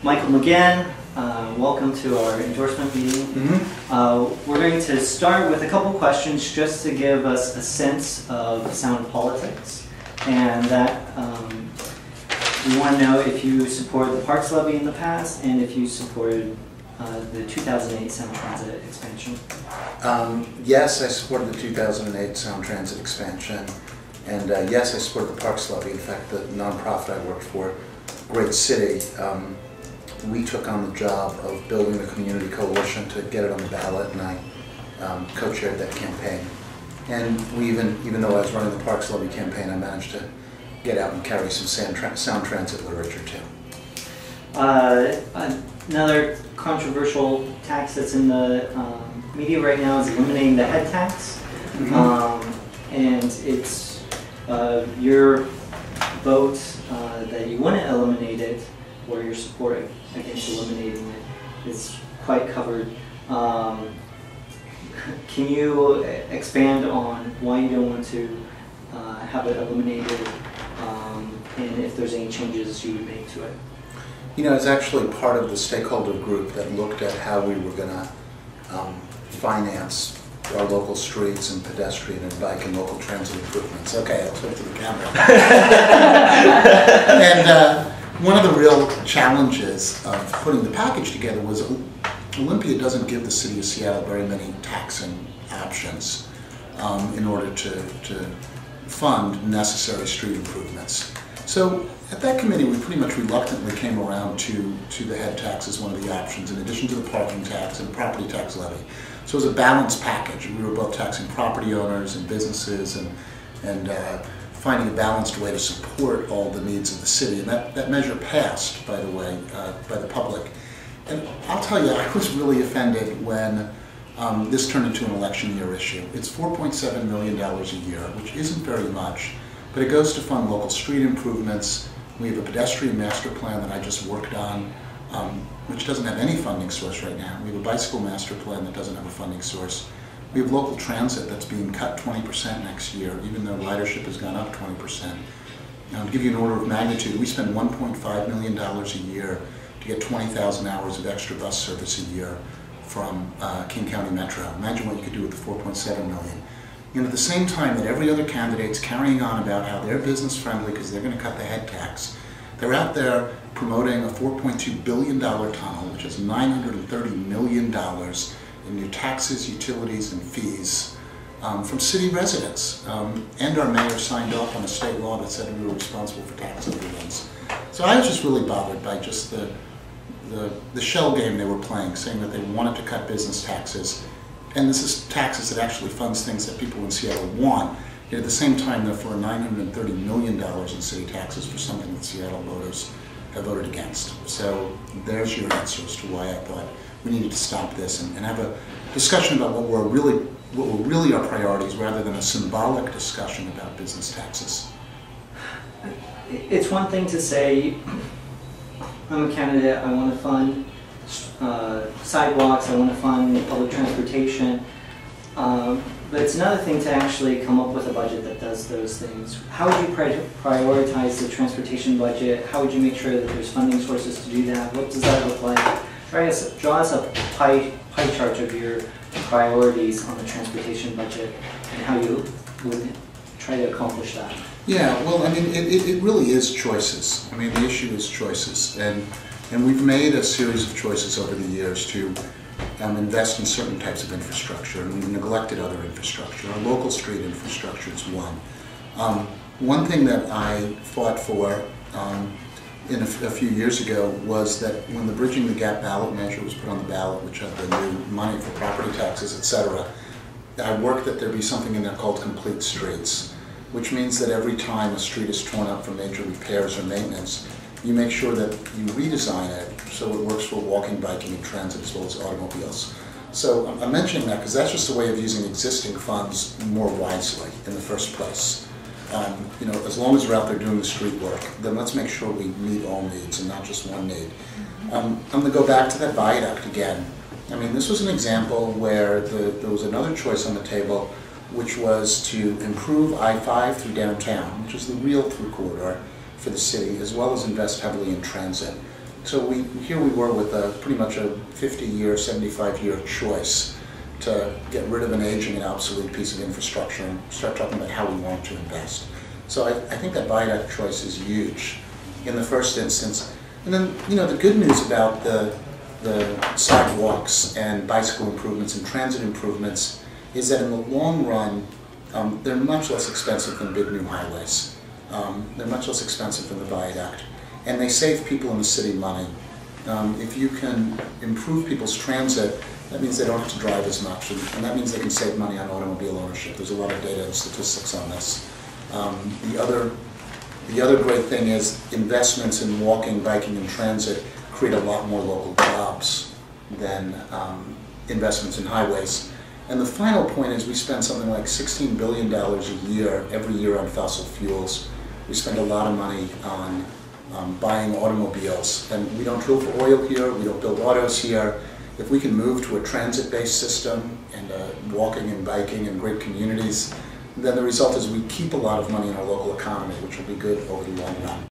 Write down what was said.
Michael McGinn, welcome to our endorsement meeting. We're going to start with a couple questions just to give us a sense of sound politics, and that we want to know if you supported the Parks Levy in the past and if you supported the 2008 Sound Transit expansion. Yes, I supported the 2008 Sound Transit expansion, and yes, I supported the Parks Levy. In fact, the nonprofit I worked for, Great City, we took on the job of building the community coalition to get it on the ballot, and I co-chaired that campaign. And we even though I was running the Parks Levy campaign, I managed to get out and carry some sound transit literature too. Another controversial tax that's in the media right now is eliminating the head tax. And it's your vote that you want to eliminate it, or your support against eliminating it, is quite covered. Can you expand on why you don't want to have it eliminated, and if there's any changes you would make to it? You know, it's actually part of the stakeholder group that looked at how we were going to finance our local streets and pedestrian and bike and local transit improvements. Okay, I'll talk to the camera. And one of the real challenges of putting the package together was Olympia doesn't give the city of Seattle very many taxing options in order to fund necessary street improvements. So at that committee, we pretty much reluctantly came around to the head tax as one of the options, in addition to the parking tax and the property tax levy. So it was a balanced package. We were both taxing property owners and businesses and finding a balanced way to support all the needs of the city. And that measure passed, by the way, by the public. And I'll tell you, I was really offended when this turned into an election year issue. It's $4.7 million a year, which isn't very much, but it goes to fund local street improvements. We have a pedestrian master plan that I just worked on, which doesn't have any funding source right now. We have a bicycle master plan that doesn't have a funding source. We have local transit that's being cut 20% next year, even though ridership has gone up 20%. Now, to give you an order of magnitude, we spend $1.5 million a year to get 20,000 hours of extra bus service a year from King County Metro. Imagine what you could do with the 4.7 million. And at the same time that every other candidate's carrying on about how they're business friendly because they're going to cut the head tax, they're out there promoting a $4.2 billion tunnel, which is $930 million in new taxes, utilities, and fees from city residents. And our mayor signed off on a state law that said we were responsible for tax overruns. So I was just really bothered by just the shell game they were playing, saying that they wanted to cut business taxes. And this is taxes that actually funds things that people in Seattle want. Yet at the same time, they're for $930 million in city taxes for something that Seattle voters have voted against. So there's your answer as to why I thought we needed to stop this and have a discussion about what were really our priorities, rather than a symbolic discussion about business taxes. It's one thing to say, I'm a candidate, I want to fund sidewalks, I want to fund public transportation, but it's another thing to actually come up with a budget that does those things. How would you prioritize the transportation budget? How would you make sure that there's funding sources to do that? What does that look like? Draw us a pie chart of your priorities on the transportation budget and how you would try to accomplish that. Yeah, well, I mean, it really is choices. I mean, the issue is choices. And we've made a series of choices over the years to invest in certain types of infrastructure, and we've neglected other infrastructure. Our local street infrastructure is one. One thing that I fought for a few years ago was that when the Bridging the Gap ballot measure was put on the ballot, which had the new money for property taxes, etc., I worked that there be something in there called complete streets, which means that every time a street is torn up for major repairs or maintenance, you make sure that you redesign it so it works for walking, biking, and transit as well as automobiles. So I'm mentioning that because that's just a way of using existing funds more wisely in the first place. You know, as long as we're out there doing the street work, then let's make sure we meet all needs and not just one need. I'm going to go back to that viaduct again. I mean, this was an example where there was another choice on the table, which was to improve I-5 through downtown, which is the real through corridor for the city, as well as invest heavily in transit. So here we were with pretty much a 50-year, 75-year choice to get rid of an aging and obsolete piece of infrastructure and start talking about how we want to invest. So I think that viaduct choice is huge in the first instance. And then, the good news about the sidewalks and bicycle improvements and transit improvements is that in the long run, they're much less expensive than big new highways. They're much less expensive than the viaduct. And they save people in the city money. If you can improve people's transit, that means they don't have to drive as much, and that means they can save money on automobile ownership. There's a lot of data and statistics on this. The other great thing is investments in walking, biking, and transit create a lot more local jobs than investments in highways. And the final point is we spend something like $16 billion a year, every year, on fossil fuels. We spend a lot of money on buying automobiles, and we don't drill for oil here, we don't build autos here. If we can move to a transit-based system and walking and biking and great communities, then the result is we keep a lot of money in our local economy, which will be good over the long run.